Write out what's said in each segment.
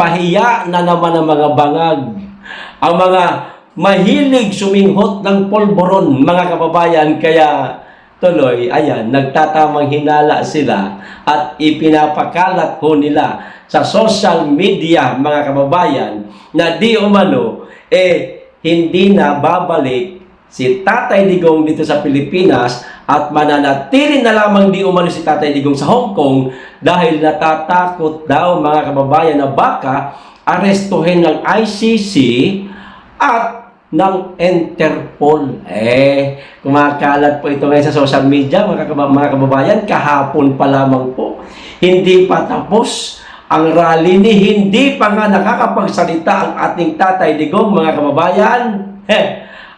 Pahiya na naman ang mga bangag. Ang mga mahilig suminghot ng polboron, mga kababayan, kaya tuloy, ayan, nagtatamang hinala sila at ipinapakalat ho nila sa social media, mga kababayan, na di umano, hindi na babalik si Tatay Digong dito sa Pilipinas at mananatili na lamang di umano si Tatay Digong sa Hong Kong dahil natatakot daw, mga kababayan, na baka arestuhin ng ICC at ng Interpol. Kumakalat po ito ngayon sa social media, mga kababayan. Kahapon pa lamang po. Hindi pa tapos ang rally ni hindi pa nga nakakapagsalita ang ating Tatay Digong, mga kababayan.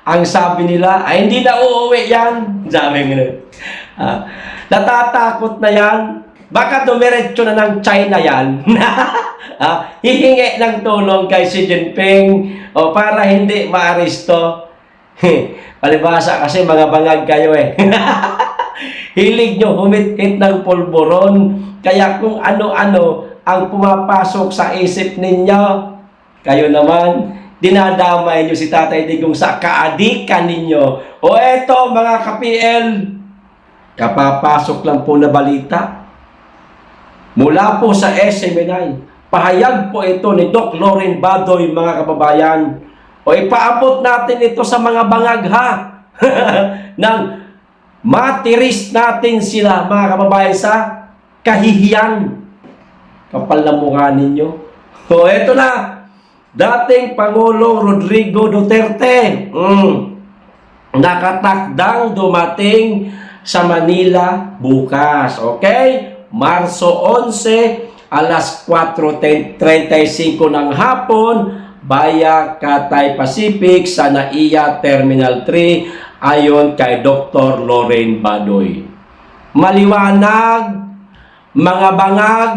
Ang sabi nila, ay hindi na uuwi yan. Sabi nga, natatakot na yan. Baka dumiretso na ng China yan. Hihingi ng tulong kay Xi Jinping para hindi maaresto. Palibasa kasi mga bangag kayo Hilig nyo humit-hit ng polboron. Kaya kung ano-ano ang pumapasok sa isip ninyo, kayo naman, dinadamay nyo si Tatay Digong sa kaadikan ninyo. Eto mga ka-PL, kapapasok lang po na balita mula po sa SMNI. Pahayag po ito ni Doc Loren Badoy, mga kababayan. Ipaabot natin ito sa mga bangag nang matiris natin sila, mga kababayan, sa kahihiyan. Kapal na mukha ninyo. Ito na. Dating Pangulo Rodrigo Duterte. Nakatakdang dumating sa Manila bukas. Okay? Marso 11, alas 4:35 ng hapon, via Cathay Pacific sa NAIA Terminal 3 ayon kay Dr. Loren Badoy. Maliwanag, mga bangag.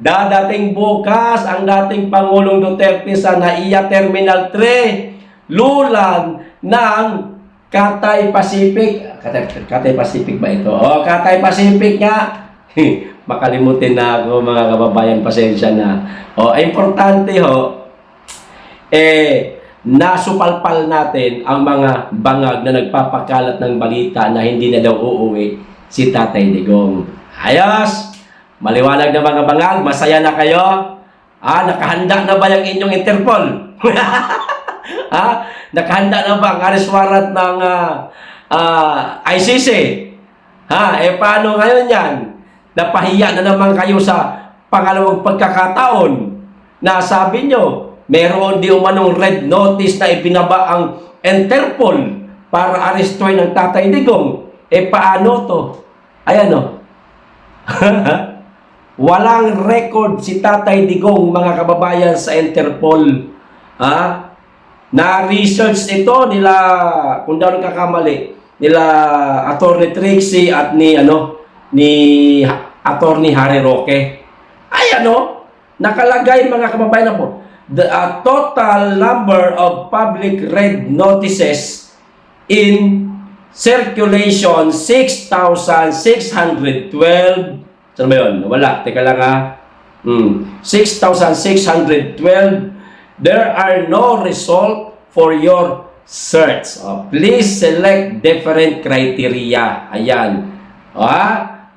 Dadating bukas ang dating Pangulong Duterte sa NAIA Terminal 3, lulan ng Cathay Pacific. Cathay Pacific ba ito? Cathay Pacific nga. Makalimutin na ako, mga kababayan, pasensya na. Importante nasupalpal natin ang mga bangag na nagpapakalat ng balita na hindi na daw uuwi si Tatay Digong. Ayos! Maliwanag na, mga bangag, masaya na kayo? Nakahanda na ba yung inyong Interpol? Nakahanda na ba ang arrest warrant ng ICC? Paano ngayon yan? Napahiya na naman kayo sa pangalawang pagkakataon na sabi nyo, meron di umanong red notice na ibinaba ang Interpol para arestuhin ng Tatay Digong. Paano to? Ayan walang record si Tatay Digong, mga kababayan, sa Interpol. Na-research ito nila, kung daw nagkakamali, nila Attorney Trixie at ni Attorney Harry Roque. Nakalagay, mga kababayan, po the total number of public red notices in circulation 6,612. Saan ba yun? Wala. Teka lang 6,612. There are no result for your search. Please select different criteria. Ayan.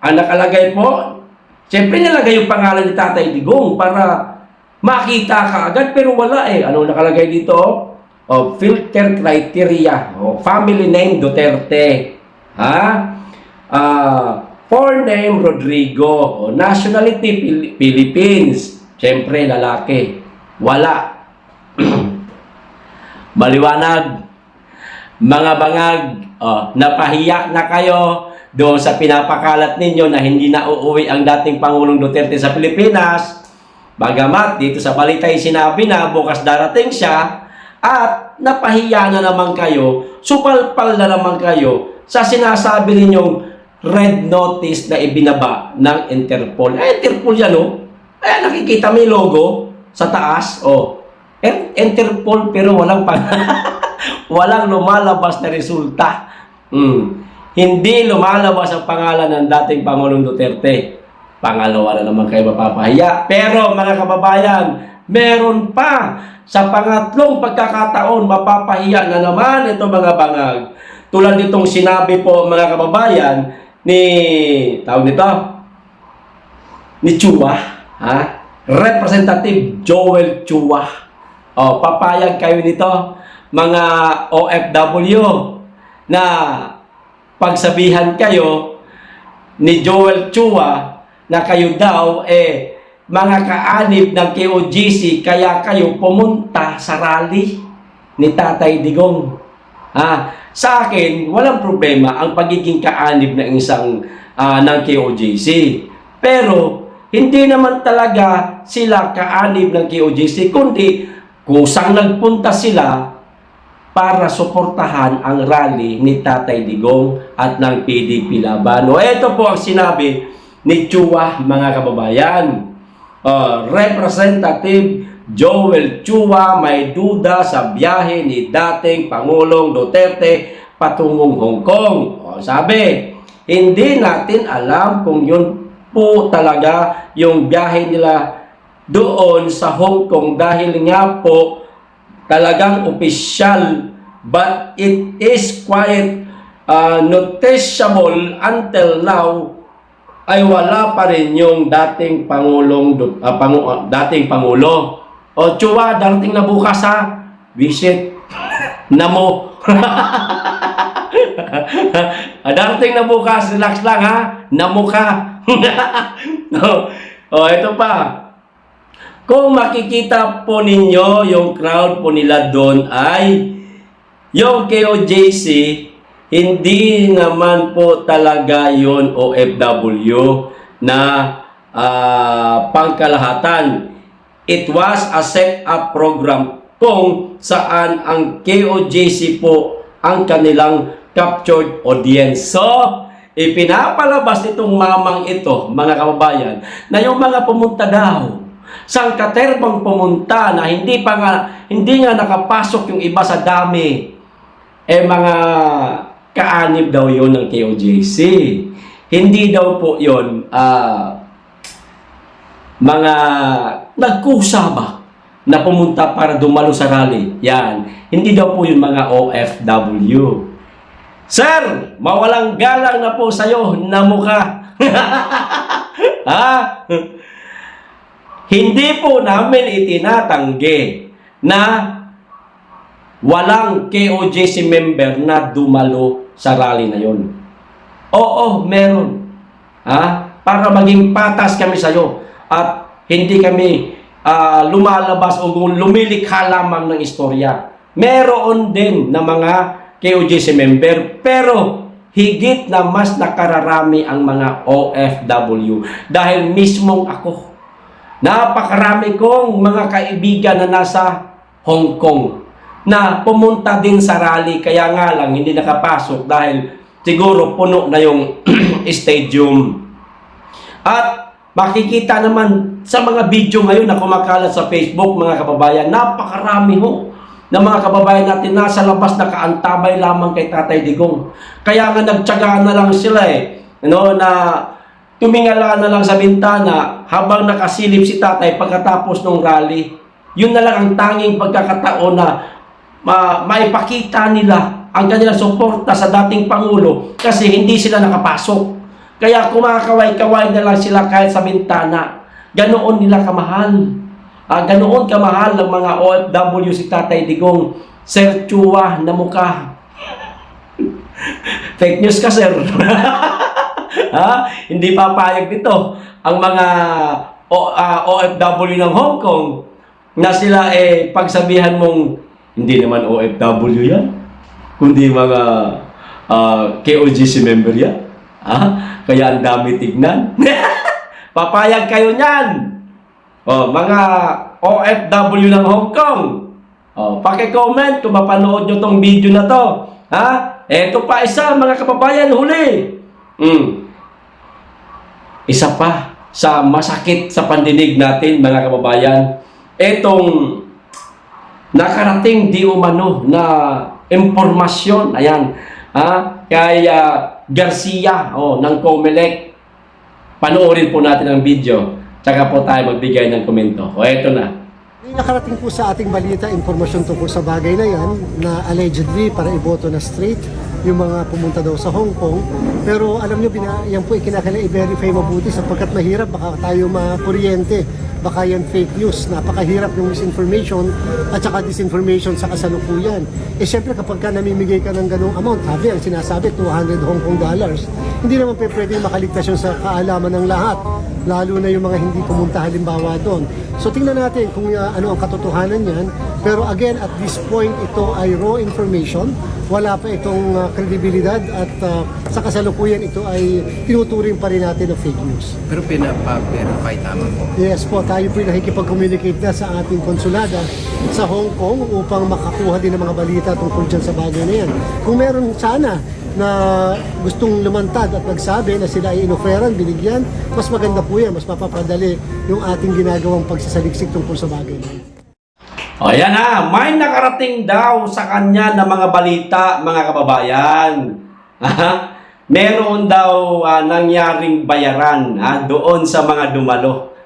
Ang nakalagay po, siyempre nilagay yung pangalan ni Tatay Digong para makita ka agad, pero wala Ano nakalagay dito? Filter criteria. Family name Duterte. Forename Rodrigo. Nationality Philippines. Siyempre lalaki. Wala. Maliwanag. Mga bangag, napahiya na kayo doon sa pinapakalat ninyo na hindi na uuwi ang dating Pangulong Duterte sa Pilipinas. Bagamat dito sa balita ay sinabi na bukas darating siya, at napahiya na naman kayo, supalpal na naman kayo sa sinasabi ninyong red notice na ibinaba ng Interpol. Interpol yan nakikita mo yung logo sa taas. Interpol, pero walang walang lumalabas na resulta. Hindi lumalabas ang pangalan ng dating Pangulong Duterte. Pangalawa na naman kayo mapapahiya. Pero mga kababayan, meron pa. Sa pangatlong pagkakataon, mapapahiya na naman itong mga bangag. Tulad nitong sinabi po mga kababayan ni, tawag nito, ni Chua, ha? Representative Joel Chua. O, papayag kayo nito, mga OFW, na pagsabihan kayo ni Joel Chua na kayo daw mga kaanib ng KOJC kaya kayo pumunta sa rally ni Tatay Digong. Sa akin, walang problema ang pagiging kaanib ng isang ng KOJC. Pero hindi naman talaga sila kaanib ng KOJC, kundi kusang nagpunta sila para suportahan ang rally ni Tatay Digong at ng PDP Laban. Ito po ang sinabi ni Chua, mga kababayan. Representative Joel Chua may duda sa biyahe ni dating Pangulong Duterte patungong Hong Kong. Sabi, hindi natin alam kung yun po talaga yung biyahe nila doon sa Hong Kong dahil nga po talagang opisyal, but it is quite noticeable until now ay wala pa rin yung dating dating Pangulo. Chua, darating na bukas visit na mo. Darating na bukas, relax lang namo ka. Ito pa. Kung makikita po ninyo yung crowd po nila doon ay yung KOJC, hindi naman po talaga yun OFW na pangkalahatan. It was a set-up program kung saan ang KOJC po ang kanilang captured audience. So, ipinapalabas nitong mamang ito, mga kababayan, na yung mga pumunta daw, sangkaterbang pumunta na hindi nga nakapasok yung iba sa dami, mga kaanib daw yun ng KOJC. Hindi daw po yun mga nagkusa ba na pumunta para dumalo sa rally. Yan. Hindi daw po yun mga OFW. Sir, mawalang galang na po sa'yo na mukha. Hindi po namin itinatanggi na walang KOJC member na dumalo sa rally na yon. Oo, meron. Para maging patas kami sa iyo at hindi kami lumalabas o lumilikha lamang ng istorya. Meron din na mga KOJC member, pero higit na mas nakararami ang mga OFW dahil mismong ako. Napakarami kong mga kaibigan na nasa Hong Kong na pumunta din sa rally, kaya nga lang hindi nakapasok dahil siguro puno na yung stadium. At makikita naman sa mga video ngayon na kumakalat sa Facebook, mga kababayan, napakarami ho ng mga kababayan natin nasa labas na kaantabay lamang kay Tatay Digong. Kaya nga nagtyaga na lang sila na tumingala na lang sa bintana habang nakasilip si Tatay pagkatapos ng rally. Yun na lang ang tanging pagkakataon na maipakita nila ang kanilang suporta sa dating Pangulo kasi hindi sila nakapasok. Kaya kumakaway-kaway na lang sila kahit sa bintana. Ganoon nila kamahal. Ganoon kamahal ng mga OFW si Tatay Digong. Sir Chua na mukha. Fake news ka, sir. Hindi papayag dito ang mga OFW ng Hong Kong na sila pagsabihan mong hindi naman OFW yan, kundi mga KOJC member yan. Kaya ang dami tignan. Papayag kayo niyan. Mga OFW ng Hong Kong. Paki-comment kung mapanood nyo tong video na to. Eto pa isa, mga kababayan, huli. Isa pa sa masakit sa pandinig natin, mga kababayan. Etong nakarating di umano na impormasyon, ayan, kay Garcia ng COMELEC. Panoorin po natin ang video, tsaka po tayo magbigay ng komento. O eto na. May nakarating po sa ating balita, impormasyon tungkol sa bagay na yan na allegedly para iboto na straight yung mga pumunta daw sa Hong Kong. Pero alam nyo, yan po ikinakailangan i-verify mabuti sapagkat mahirap, baka tayo makuryente. Baka yan fake news, napakahirap yung misinformation at saka disinformation sa kasalukuyan. Eh syempre kapag ka namimigay ka ng ganong amount, sabi ang sinasabi 200 Hong Kong dollars, hindi naman pwede makaligtas yun sa kaalaman ng lahat, lalo na yung mga hindi pumunta halimbawa doon. So tingnan natin kung ano ang katotohanan yan. Pero again, at this point, ito ay raw information. Wala pa itong kredibilidad at sa kasalukuyan ito ay tinuturing pa rin natin na fake news. Pero pinapa-verify tama po. Yes po, tayo po nakikipag-communicate na sa ating konsulada sa Hong Kong upang makakuha din ng mga balita tungkol dyan sa bagay na yan. Kung meron sana na gustong lumantad at nagsabi na sila ay inoferan, binigyan, mas maganda po yan, mas mapapadali yung ating ginagawang pagsasaliksik tungkol sa bagay na yan. O yan ha, may nakarating daw sa kanya na mga balita, mga kababayan. Meron daw nangyaring bayaran doon sa mga dumalo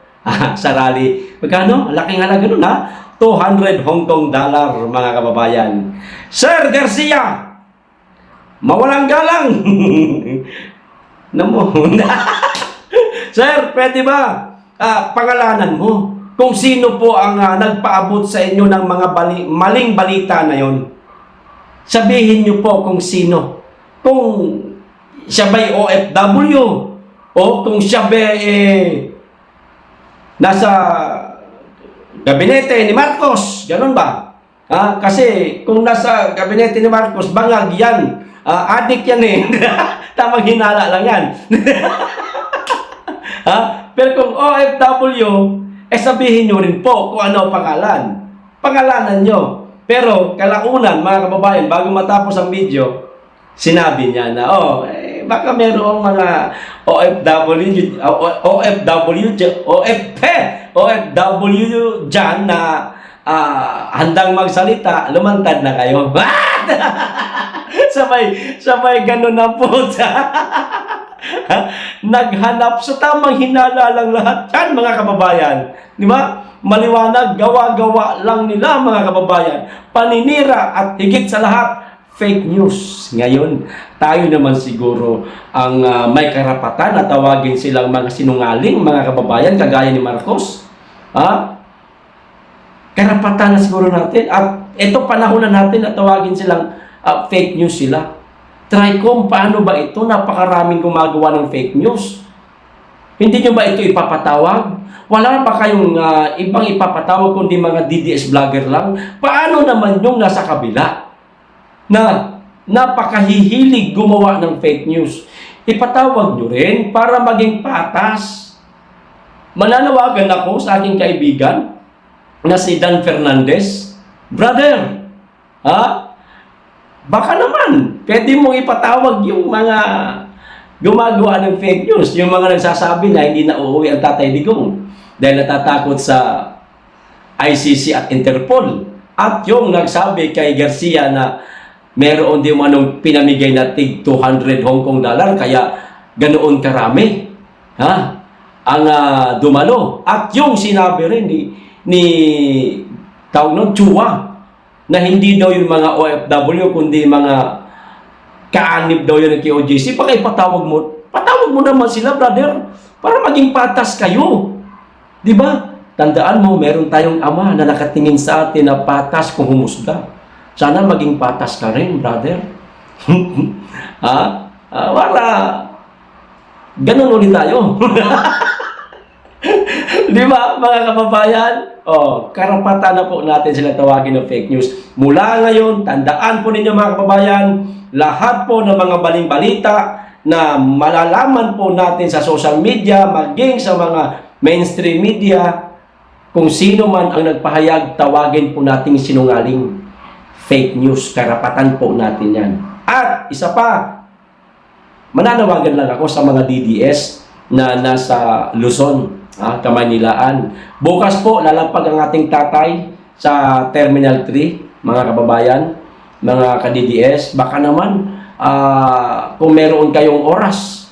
sa rally. Magkano? Laking halaga nun 200 Hong Kong dollar, mga kababayan. Sir Garcia, mawalang galang. Sir, pwede ba pangalanan mo kung sino po ang nagpaabot sa inyo ng mga maling balita na yon? Sabihin niyo po kung sino. Kung siya ba'y OFW o kung siya ba'y nasa gabinete ni Marcos. Ganun ba? Kasi kung nasa gabinete ni Marcos, bangag yan. Adik yan eh. Tamang hinala lang yan. Pero kung OFW, sabihin nyo rin po kung ano pangalan. Pangalanan nyo. Pero kalaunan, mga kababayan, bago matapos ang video, sinabi niya na, baka merong mga OFW dyan na handang magsalita, lumantad na kayo. sabay ganun na po. Naghanap sa tamang hinala lang lahat yan, mga kababayan. Di ba? Maliwanag, gawa-gawa lang nila, mga kababayan. Paninira at higit sa lahat, fake news. Ngayon, tayo naman siguro ang may karapatan na tawagin silang mga sinungaling, mga kababayan, kagaya ni Marcos. Karapatan na siguro natin. At ito panahon na natin na tawagin silang fake news sila. Tricom, paano ba ito? Napakaraming gumagawa ng fake news. Hindi nyo ba ito ipapatawag? Wala ba kayong ibang ipapatawag kundi mga DDS vlogger lang? Paano naman yung nasa kabila na napakahihilig gumawa ng fake news? Ipatawag nyo rin para maging patas. Mananawagan ako sa aking kaibigan na si Dan Fernandez. Brother, baka naman, pwede mong ipatawag yung mga gumagawa ng fake news, yung mga nagsasabi na hindi na uuwi ang Tatay Digong dahil natatakot sa ICC at Interpol. At yung nagsabi kay Garcia na meron din anong pinamigay na tig 200 Hong Kong dollar, kaya ganoon karami ang dumalo. At yung sinabi rin ni tawag nun, Chua, na hindi daw yung mga OFW, kundi mga kaanib daw yun ng KOJC. Baka ipatawag mo. Patawag mo naman sila, brother, para maging patas kayo. Di ba? Tandaan mo, meron tayong ama na nakatingin sa atin na patas kung humusga. Sana maging patas ka rin, brother. Para ganun ulit tayo. Di ba, mga kababayan? Karapatan na po natin sila tawagin ng fake news. Mula ngayon, tandaan po ninyo, mga kababayan, lahat po ng mga baling balita na malalaman po natin sa social media, maging sa mga mainstream media, kung sino man ang nagpahayag, tawagin po natin sinungaling. Fake news, karapatan po natin yan. At isa pa, mananawagan lang ako sa mga DDS na nasa Luzon, Kamaynilaan. Bukas po, lalampag ang ating tatay sa Terminal 3, mga kababayan, mga ka-DDS. Baka naman, kung meron kayong oras,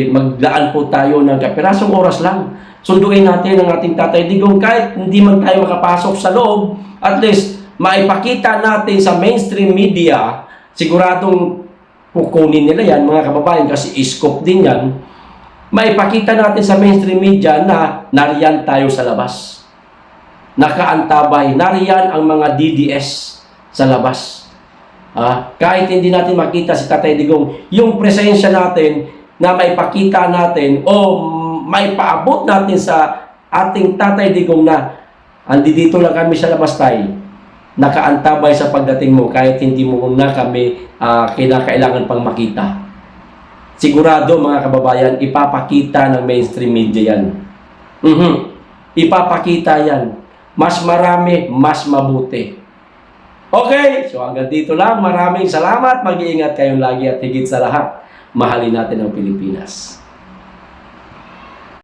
maglaan po tayo ng kapirasong oras lang. Sunduin natin ang ating Tatay Digong kahit hindi man tayo makapasok sa loob, at least maipakita natin sa mainstream media, siguradong kukunin nila yan mga kababayan kasi scope din yan, maipakita natin sa mainstream media na nariyan tayo sa labas. Nakaantabay, nariyan ang mga DDS sa labas. Kahit hindi natin makita si Tatay Digong, yung presensya natin na maipakita natin o maipaabot natin sa ating Tatay Digong na andito lang kami sa labas tayo, nakaantabay sa pagdating mo kahit hindi mo na kami kinakailangan pang makita. Sigurado mga kababayan, ipapakita ng mainstream media yan. Ipapakita yan. Mas marami, mas mabuti. Okay, so hanggang dito lang. Maraming salamat. Mag-iingat kayong lagi at higit sa lahat, mahalin natin ang Pilipinas.